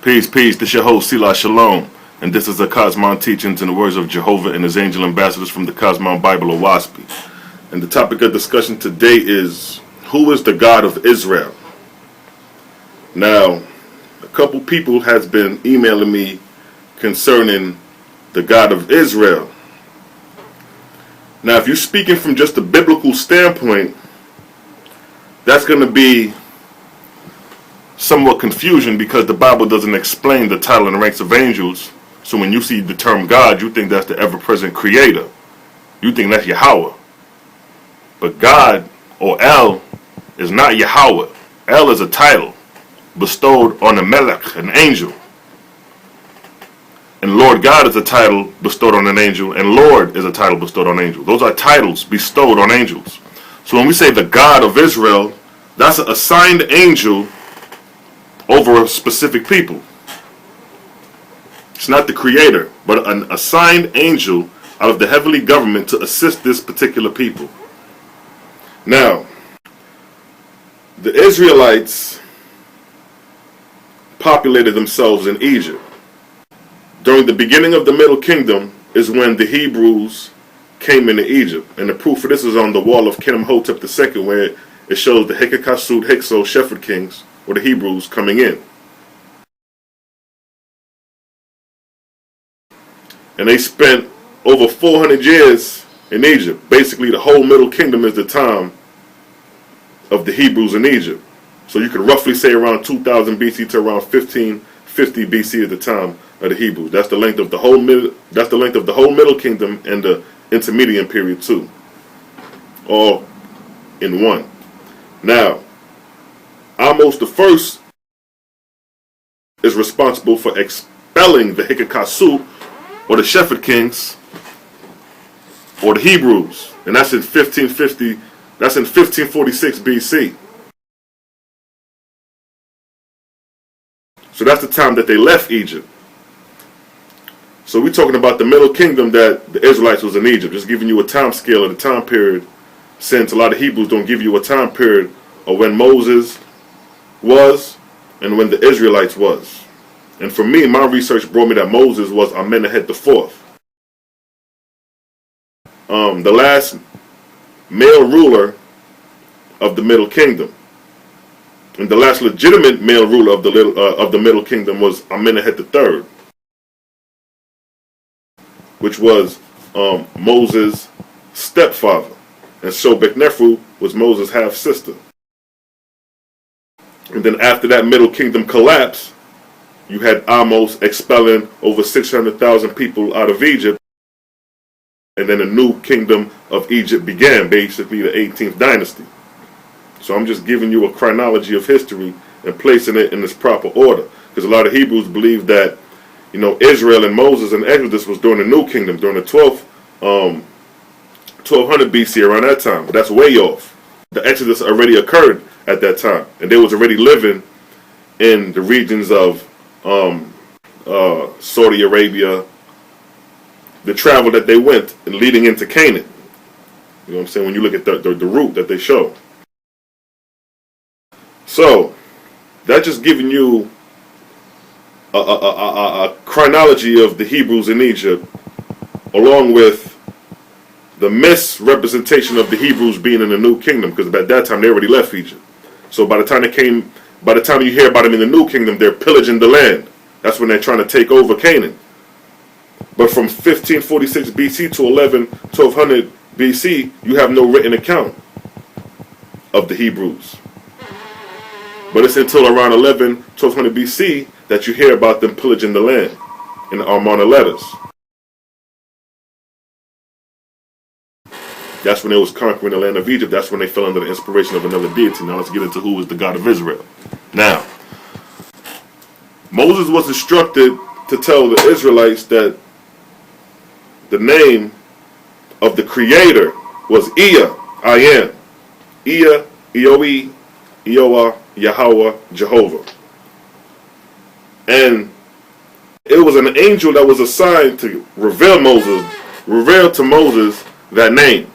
Peace, peace. This is your host, Selah-Shalom. And this is the Cosmon teachings in the words of Jehovah and his angel ambassadors from the Cosmon Bible, OAHSPE. And the topic of discussion today is, who is the God of Israel? Now, a couple people has been emailing me concerning the God of Israel. Now, if you're speaking from just a biblical standpoint, that's going to be somewhat confusion because the Bible doesn't explain the title and the ranks of angels. So when you see the term God, you think that's the ever-present creator. You think that's Yahweh. But God, or El, is not Yahweh. El is a title bestowed on a melech, an angel. And Lord God is a title bestowed on an angel, and Lord is a title bestowed on angels. Those are titles bestowed on angels. So when we say the God of Israel, that's an assigned angel over a specific people. It's not the creator, but an assigned angel out of the heavenly government to assist this particular people. Now, the Israelites populated themselves in Egypt. During the beginning of the Middle Kingdom is when the Hebrews came into Egypt. And the proof for this is on the wall of King-Hotep II, where it shows the Hyksos, Hyksos, Shepherd kings, or the Hebrews, coming in. And they spent over 400 years in Egypt. Basically, the whole Middle Kingdom is the time of the Hebrews in Egypt. So you could roughly say around 2000 BC to around 1550 BC at the time of the Hebrews. That's the length of the whole Middle Kingdom and the intermediate period too, all in one. Now, Amos the First is responsible for expelling the Hyksos, or the Shepherd kings, or the Hebrews, and that's in 1550. That's in 1546 BC. So that's the time that they left Egypt. So we're talking about the Middle Kingdom that the Israelites was in Egypt. Just giving you a time scale of the time period, since a lot of Hebrews don't give you a time period of when Moses was and when the Israelites was. And for me, my research brought me that Moses was Amenemhet IV. The last male ruler of the Middle Kingdom. And the last legitimate male ruler of the Middle Kingdom was Amenemhet III, which was Moses' stepfather. And Shobek Nephru was Moses' half-sister. And then after that Middle Kingdom collapsed, you had Amos expelling over 600,000 people out of Egypt. And then a new kingdom of Egypt began, basically the 18th dynasty. So I'm just giving you a chronology of history and placing it in its proper order. Because a lot of Hebrews believe that, Israel and Moses and Exodus was during the new kingdom, during the 1200 BC, around that time. But that's way off. The Exodus already occurred at that time. And they was already living in the regions of Saudi Arabia, the travel that they went and leading into Canaan. You know what I'm saying? When you look at the route that they show. So, that's just giving you a chronology of the Hebrews in Egypt, along with the misrepresentation of the Hebrews being in the New Kingdom, because at that time they already left Egypt. So by the time you hear about them in the New Kingdom, they're pillaging the land. That's when they're trying to take over Canaan. But from 1546 BC to 1200 BC, you have no written account of the Hebrews. But it's until around 1200 BC that you hear about them pillaging the land in the Amarna letters. That's when they was conquering the land of Egypt. That's when they fell under the inspiration of another deity. Now let's get into who is the God of Israel. Now, Moses was instructed to tell the Israelites that the name of the Creator was Ea, I am. Ea, Eoe, Eoah, Yahweh, Jehovah. And it was an angel that was assigned to reveal to Moses that name.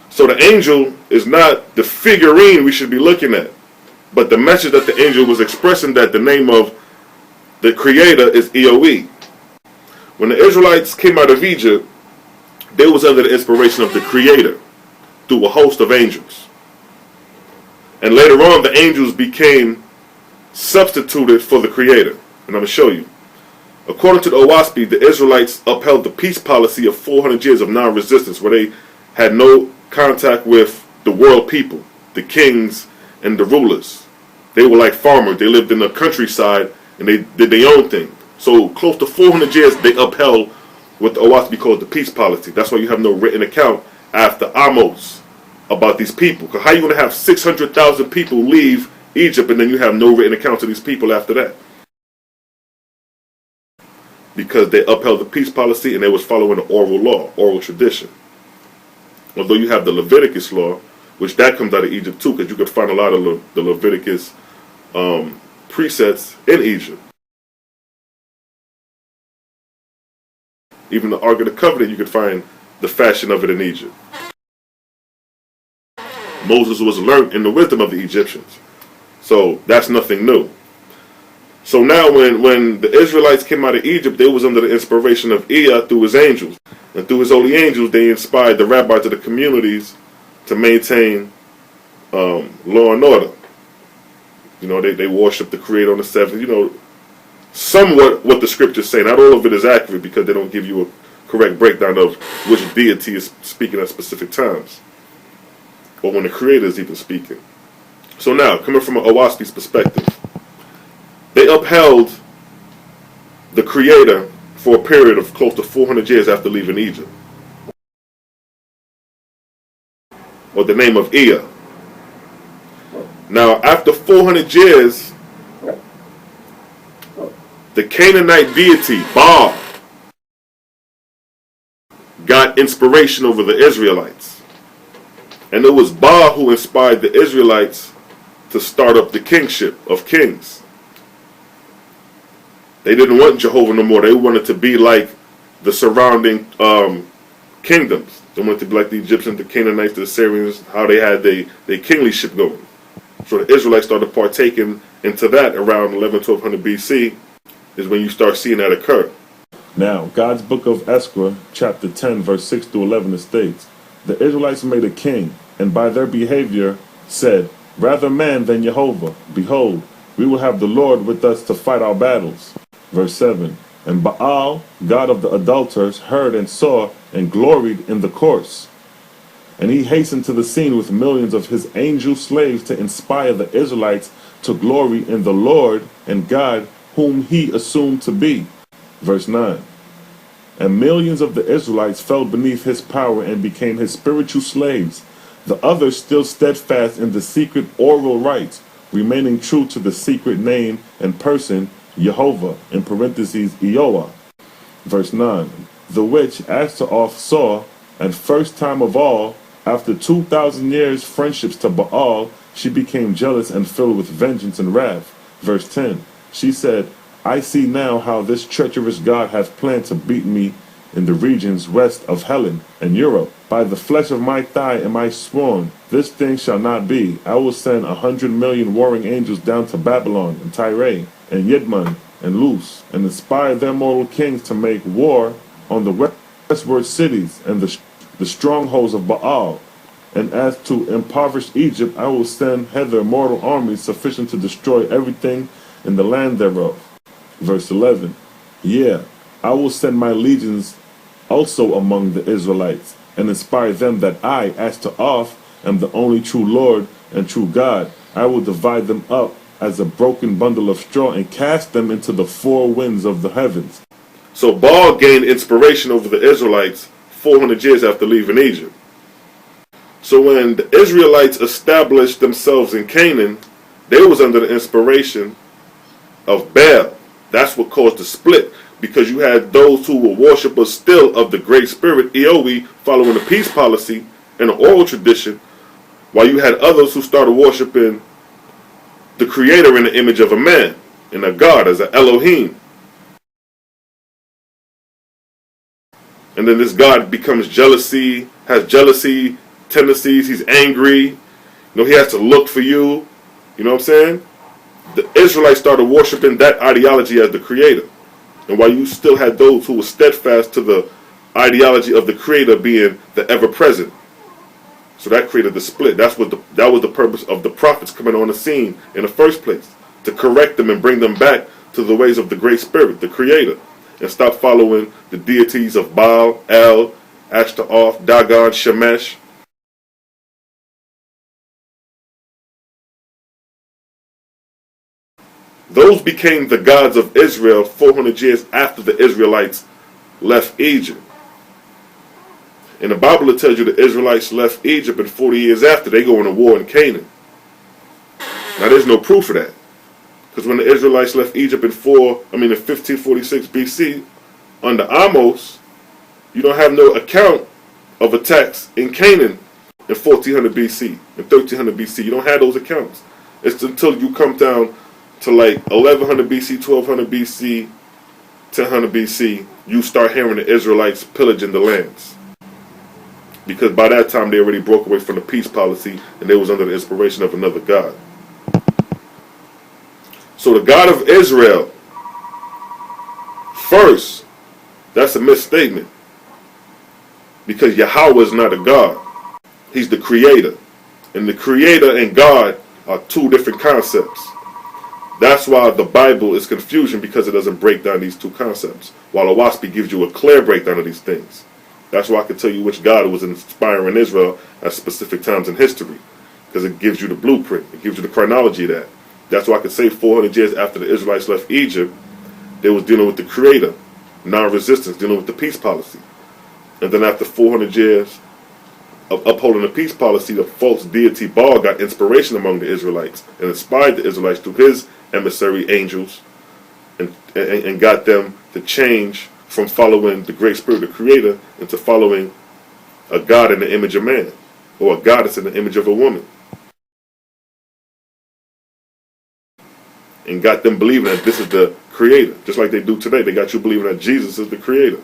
So the angel is not the figurine we should be looking at, but the message that the angel was expressing, that the name of The creator is EOE. When the Israelites came out of Egypt, they was under the inspiration of the creator through a host of angels. And later on, the angels became substituted for the creator. And I'm going to show you. According to the OAHSPE, the Israelites upheld the peace policy of 400 years of non-resistance, where they had no contact with the world people, the kings and the rulers. They were like farmers. They lived in the countryside and they did their own thing. So close to 400 years they upheld what the OAHSPE calls the peace policy. That's why you have no written account after Amos about these people. Because how you going to have 600,000 people leave Egypt and then you have no written account of these people after that? Because they upheld the peace policy and they was following the oral law, oral tradition. Although you have the Leviticus law, which that comes out of Egypt too, because you could find a lot of the Leviticus precepts in Egypt. Even the Ark of the Covenant, you could find the fashion of it in Egypt. Moses was learned in the wisdom of the Egyptians. So that's nothing new. So now when the Israelites came out of Egypt, they was under the inspiration of Ea through his angels. And through his holy angels, they inspired the rabbis of the communities to maintain law and order. You know, they worship the Creator on the seventh. You know, somewhat what the scriptures say. Not all of it is accurate because they don't give you a correct breakdown of which deity is speaking at specific times, or when the Creator is even speaking. So now, coming from an OAHSPE's perspective, they upheld the Creator for a period of close to 400 years after leaving Egypt, or the name of Ea. Now, after 400 years, the Canaanite deity, Baal, got inspiration over the Israelites. And it was Baal who inspired the Israelites to start up the kingship of kings. They didn't want Jehovah no more. They wanted to be like the surrounding kingdoms. They wanted to be like the Egyptians, the Canaanites, the Assyrians, how they had their kinglyship going. So the Israelites started partaking into that around 1100-1200 BC is when you start seeing that occur. Now, God's book of OAHSPE, chapter 10, verse 6 through 11, it states, "The Israelites made a king, and by their behavior said, Rather man than Jehovah. Behold, we will have the Lord with us to fight our battles." Verse 7, "And Baal, god of the adulterers, heard and saw and gloried in the course. And he hastened to the scene with millions of his angel slaves to inspire the Israelites to glory in the Lord and God whom he assumed to be." Verse 9, "And millions of the Israelites fell beneath his power and became his spiritual slaves. The others still steadfast in the secret oral rites, remaining true to the secret name and person, Jehovah, in parentheses, Eoah." Verse 9, "The which Ashtoreth saw, and first time of all, after 2,000 years friendships to Baal, she became jealous and filled with vengeance and wrath." Verse 10, "She said, I see now how this treacherous God hath planned to beat me in the regions west of Helen and Europe. By the flesh of my thigh am I sworn, this thing shall not be. I will send 100 million warring angels down to Babylon and Tyre and Yidman and Luz, and inspire their mortal kings to make war on the westward cities and the strongholds of Baal. And as to impoverish Egypt, I will send hither mortal armies sufficient to destroy everything in the land thereof." Verse 11, "Yea, I will send my legions also among the Israelites, and inspire them that I, Ashtoreth, am the only true Lord and true God. I will divide them up as a broken bundle of straw and cast them into the four winds of the heavens." So Baal gained inspiration over the Israelites 400 years after leaving Egypt. So when the Israelites established themselves in Canaan, they was under the inspiration of Baal. That's what caused the split, because you had those who were worshippers still of the Great Spirit, Eoe, following the peace policy and the oral tradition, while you had others who started worshiping the Creator in the image of a man and a God as an Elohim. And then this God becomes has jealousy tendencies. He's angry. You know, he has to look for you. You know what I'm saying? the Israelites started worshiping that ideology as the creator. And while you still had those who were steadfast to the ideology of the creator being the ever-present. So that created the split. That was the purpose of the prophets coming on the scene in the first place, to correct them and bring them back to the ways of the Great Spirit, the creator, and stop following the deities of Baal, El, Ashtoreth, Dagon, Shemesh. Those became the gods of Israel 400 years after the Israelites left Egypt. In the Bible it tells you the Israelites left Egypt, and 40 years after they go on a war in Canaan. Now there's no proof of that. Because when the Israelites left Egypt in 1546 BC, under Amos, you don't have no account of attacks in Canaan in 1400 BC, in 1300 BC. You don't have those accounts. It's until you come down to like 1100 BC, 1200 BC, 1000 BC, you start hearing the Israelites pillaging the lands. Because by that time they already broke away from the peace policy and they was under the inspiration of another God. So the God of Israel, first, that's a misstatement. Because Yahweh is not a God. He's the creator. And the creator and God are two different concepts. That's why the Bible is confusion, because it doesn't break down these two concepts. While OAHSPE gives you a clear breakdown of these things. That's why I can tell you which God was inspiring Israel at specific times in history. Because it gives you the blueprint. It gives you the chronology of that. That's why I can say 400 years after the Israelites left Egypt, they was dealing with the creator. Non-resistance, dealing with the peace policy. And then after 400 years of upholding the peace policy, the false deity Baal got inspiration among the Israelites and inspired the Israelites through his emissary angels and got them to change from following the Great Spirit, the Creator, into following a God in the image of man, or a goddess in the image of a woman. And got them believing that this is the Creator, just like they do today. They got you believing that Jesus is the Creator.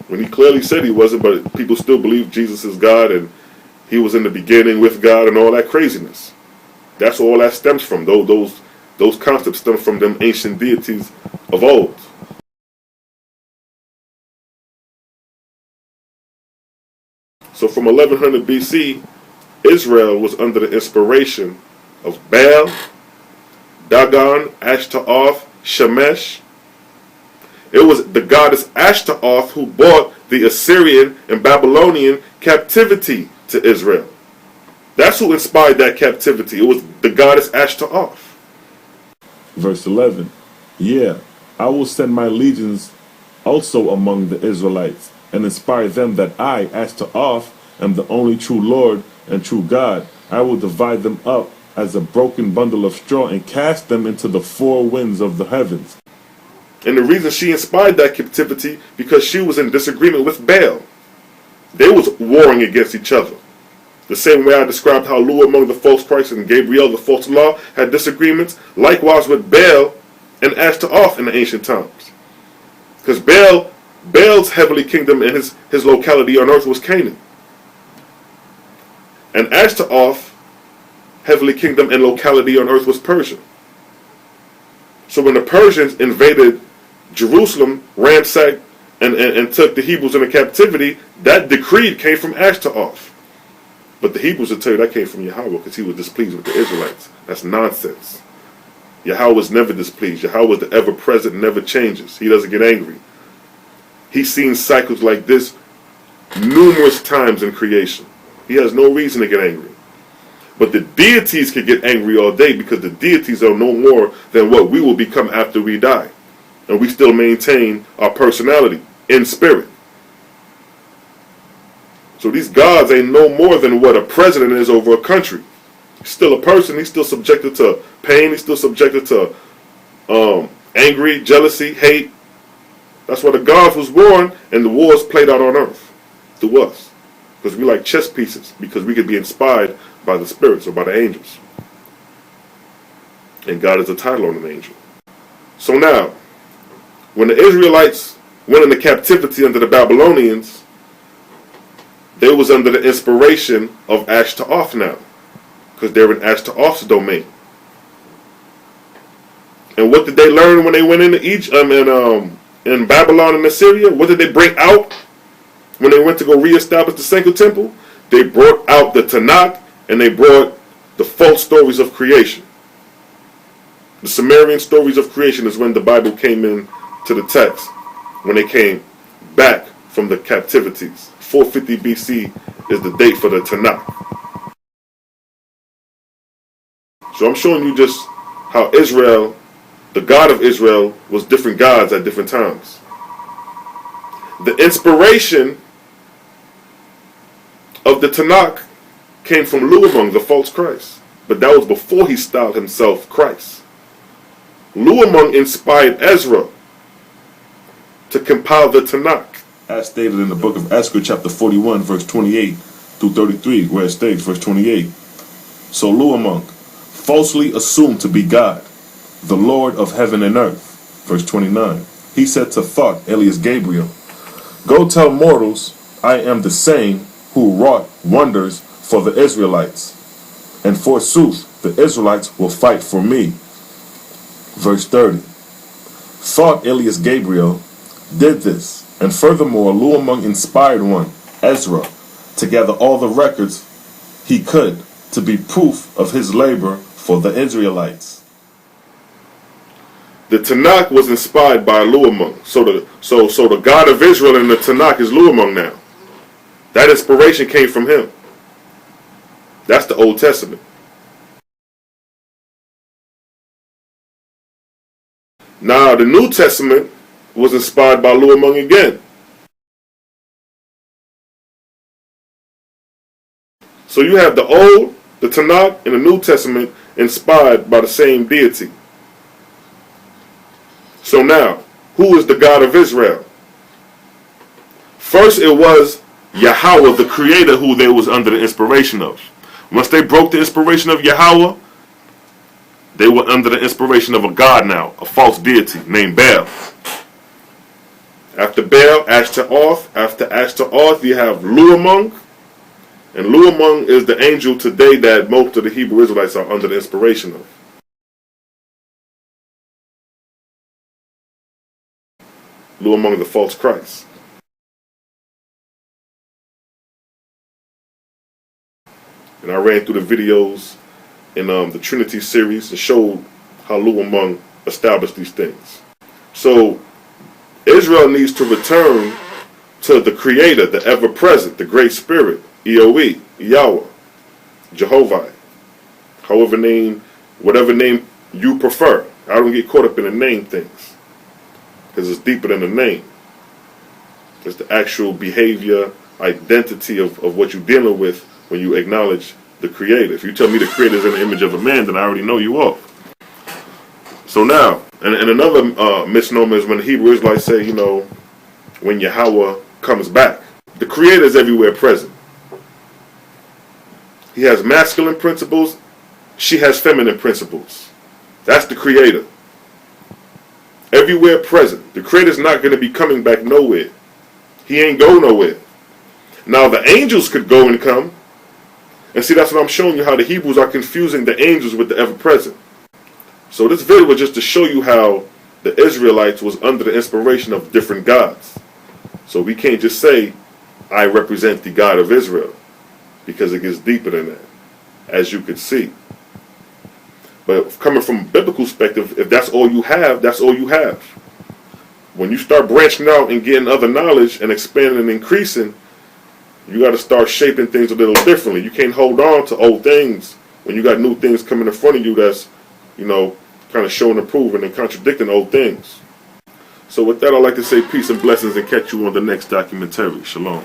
When he clearly said he wasn't, but people still believe Jesus is God and he was in the beginning with God and all that craziness. That's where all that stems from. Those concepts stem from them ancient deities of old. So from 1100 BC, Israel was under the inspiration of Baal, Dagon, Ashtoreth, Shemesh. It was the goddess Ashtoreth who brought the Assyrian and Babylonian captivity to Israel. That's who inspired that captivity. It was the goddess Ashtoreth. Verse 11. Yeah, I will send my legions also among the Israelites, and inspire them that I, Ashtoreth, am the only true Lord and true God. I will divide them up as a broken bundle of straw and cast them into the four winds of the heavens. And the reason she inspired that captivity, because she was in disagreement with Baal. They was warring against each other. The same way I described how looeamong the false Christ and Gabriel the false law had disagreements, likewise with Baal and Ashtoreth in the ancient times. Because Baal's heavenly kingdom and his locality on earth was Canaan. And Ashtoreth, heavenly kingdom and locality on earth was Persia. So when the Persians invaded Jerusalem, ransacked, and took the Hebrews into captivity, that decree came from Ashtoreth. But the Hebrews will tell you that came from Yahweh because he was displeased with the Israelites. That's nonsense. Yahweh was never displeased. Yahweh is the ever-present, never changes. He doesn't get angry. He's seen cycles like this numerous times in creation. He has no reason to get angry. But the deities can get angry all day because the deities are no more than what we will become after we die. And we still maintain our personality in spirit. So these gods ain't no more than what a president is over a country. He's still a person. He's still subjected to pain. He's still subjected to angry, jealousy, hate. That's why the gods was born and the wars played out on earth through us. Because we like chess pieces. Because we could be inspired by the spirits or by the angels. And God is a title on an angel. So now, when the Israelites went into captivity under the Babylonians, they was under the inspiration of Ashtoreth now. because they're in Ashtoreth's domain. And what did they learn when they went into in Babylon and Assyria? What did they bring out when they went to go reestablish the second temple? They brought out the Tanakh, and they brought the false stories of creation. The Sumerian stories of creation is when the Bible came in to the text, when they came back from the captivities. 450 BC is the date for the Tanakh. So I'm showing you just how Israel, the God of Israel, was different gods at different times. The inspiration of the Tanakh came from looeamong, the false Christ. But that was before he styled himself Christ. Looeamong inspired Ezra to compile the Tanakh. As stated in the book of Esther, chapter 41, verse 28 through 33, where it states, verse 28. So looeamong falsely assumed to be God, the Lord of heaven and earth. Verse 29. He said to Thoth, alias Gabriel, go tell mortals, I am the same who wrought wonders for the Israelites. And forsooth, the Israelites will fight for me. Verse 30. Thoth, alias Gabriel, did this. And furthermore, looeamong inspired one, Ezra, to gather all the records he could to be proof of his labor for the Israelites. The Tanakh was inspired by looeamong. So the God of Israel in the Tanakh is looeamong now. That inspiration came from him. That's the Old Testament. Now the New Testament was inspired by looeamong again. So you have the Old, the Tanakh, and the New Testament inspired by the same deity. So now, who is the God of Israel? First it was Yahweh, the Creator, who they was under the inspiration of. Once they broke the inspiration of Yahweh, they were under the inspiration of a god now, a false deity named Baal. After Baal, Ashtoreth. After Ashtoreth, you have looeamong. And looeamong is the angel today that most of the Hebrew Israelites are under the inspiration of. Looeamong, the false Christ. And I ran through the videos in the Trinity series and showed how looeamong established these things. So Israel needs to return to the Creator, the ever-present, the Great Spirit, EOE, Yahweh, Jehovah, whatever name you prefer. I don't get caught up in the name things, because it's deeper than the name. It's the actual behavior, identity of what you're dealing with when you acknowledge the Creator. If you tell me the Creator is in the image of a man, then I already know you off. So now, and another misnomer is when the Hebrew Israelites say, when Yahweh comes back. The Creator is everywhere present. He has masculine principles. She has feminine principles. That's the Creator. Everywhere present. The Creator's not going to be coming back nowhere. He ain't go nowhere. Now the angels could go and come. And see, that's what I'm showing you, how the Hebrews are confusing the angels with the ever-present. So this video was just to show you how the Israelites was under the inspiration of different gods. So we can't just say, I represent the God of Israel, because it gets deeper than that, as you could see. But coming from a biblical perspective, if that's all you have, that's all you have. When you start branching out and getting other knowledge and expanding and increasing, you got to start shaping things a little differently. You can't hold on to old things when you got new things coming in front of you that's, kind of showing and proving and contradicting old things. So with that, I'd like to say peace and blessings and catch you on the next documentary. Shalom.